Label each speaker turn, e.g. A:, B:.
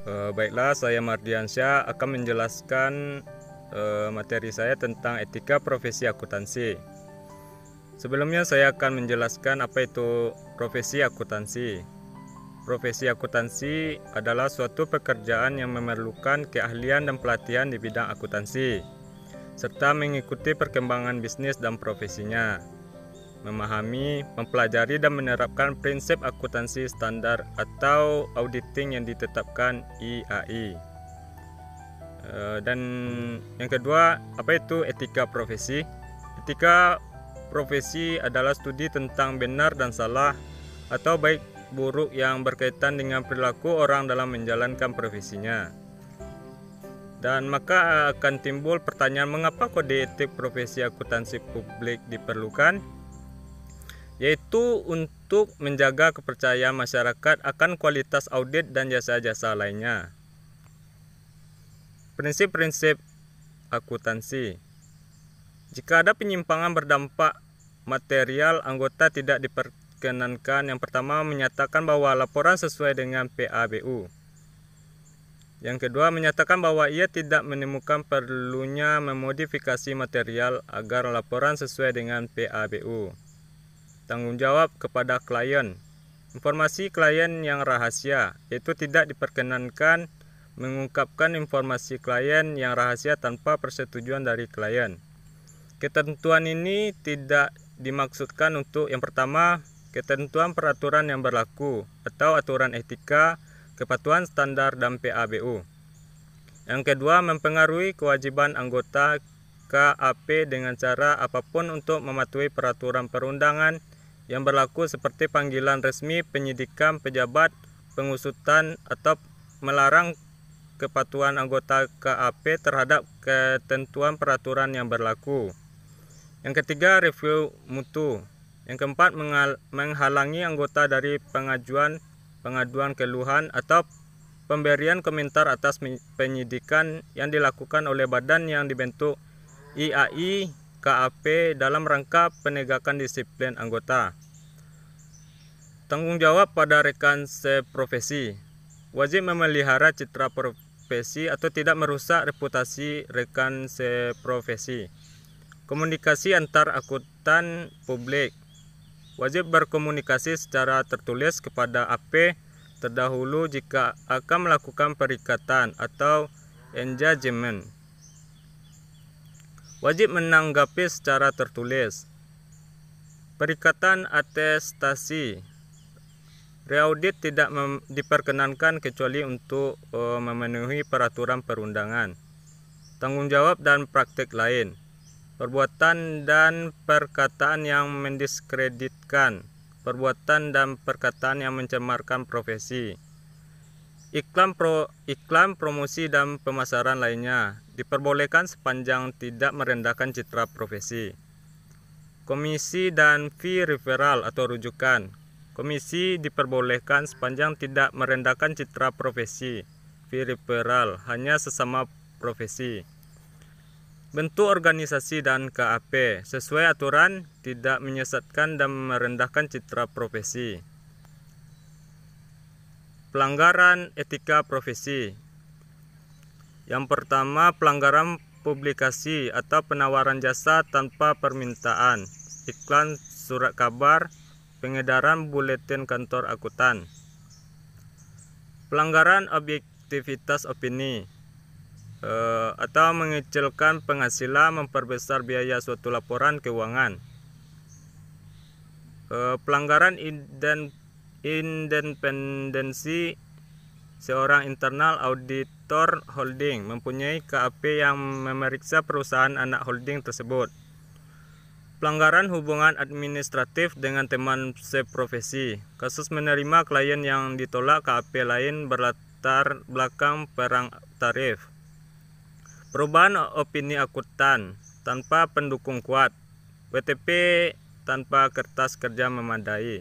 A: Baiklah, saya Mardiansyah akan menjelaskan materi saya tentang etika profesi akuntansi. Sebelumnya saya akan menjelaskan apa itu profesi akuntansi. Profesi akuntansi adalah suatu pekerjaan yang memerlukan keahlian dan pelatihan di bidang akuntansi, serta mengikuti perkembangan bisnis dan profesinya. Memahami, mempelajari dan menerapkan prinsip akuntansi standar atau auditing yang ditetapkan IAI. Dan yang kedua, apa itu etika profesi? Etika profesi adalah studi tentang benar dan salah atau baik buruk yang berkaitan dengan perilaku orang dalam menjalankan profesinya. Dan maka akan timbul pertanyaan, mengapa kode etik profesi akuntansi publik diperlukan? Yaitu untuk menjaga kepercayaan masyarakat akan kualitas audit dan jasa-jasa lainnya. Prinsip-prinsip akuntansi. Jika ada penyimpangan berdampak material, anggota tidak diperkenankan. Yang pertama, menyatakan bahwa laporan sesuai dengan PABU. Yang kedua, menyatakan bahwa ia tidak menemukan perlunya memodifikasi material agar laporan sesuai dengan PABU. Tanggung jawab kepada klien. Informasi klien yang rahasia, yaitu tidak diperkenankan mengungkapkan informasi klien yang rahasia tanpa persetujuan dari klien. Ketentuan ini tidak dimaksudkan untuk yang pertama, ketentuan peraturan yang berlaku atau aturan etika, kepatuhan standar dan PABU. Yang kedua, mempengaruhi kewajiban anggota KAP dengan cara apapun untuk mematuhi peraturan perundangan yang berlaku seperti panggilan resmi, penyidikan, pejabat, pengusutan, atau melarang kepatuhan anggota KAP terhadap ketentuan peraturan yang berlaku. Yang ketiga, review mutu. Yang keempat, menghalangi anggota dari pengaduan keluhan atau pemberian komentar atas penyidikan yang dilakukan oleh badan yang dibentuk IAI KAP dalam rangka penegakan disiplin anggota. Tanggung jawab pada rekan seprofesi. Wajib memelihara citra profesi atau tidak merusak reputasi rekan seprofesi. Komunikasi antar akuntan publik. Wajib berkomunikasi secara tertulis kepada AP terdahulu jika akan melakukan perikatan atau engagement. Wajib menanggapi secara tertulis. Perikatan atestasi. Reaudit tidak diperkenankan kecuali untuk memenuhi peraturan perundangan. Tanggung jawab dan praktik lain. Perbuatan dan perkataan yang mendiskreditkan. Perbuatan dan perkataan yang mencemarkan profesi. Iklan promosi dan pemasaran lainnya diperbolehkan sepanjang tidak merendahkan citra profesi. Komisi dan fee referral atau rujukan. Komisi diperbolehkan sepanjang tidak merendahkan citra profesi. Fee referral hanya sesama profesi. Bentuk organisasi dan KAP sesuai aturan, tidak menyesatkan dan merendahkan citra profesi. Pelanggaran etika profesi. Yang pertama, pelanggaran publikasi atau penawaran jasa tanpa permintaan, iklan surat kabar, pengedaran buletin kantor akuntan. Pelanggaran objektivitas opini atau mengecilkan penghasilan, memperbesar biaya suatu laporan keuangan. Pelanggaran independensi seorang internal auditor holding, mempunyai KAP yang memeriksa perusahaan anak holding tersebut. Pelanggaran hubungan administratif dengan teman seprofesi. Kasus menerima klien yang ditolak KAP lain berlatar belakang perang tarif. Perubahan opini akuntan tanpa pendukung kuat. WTP tanpa kertas kerja memadai.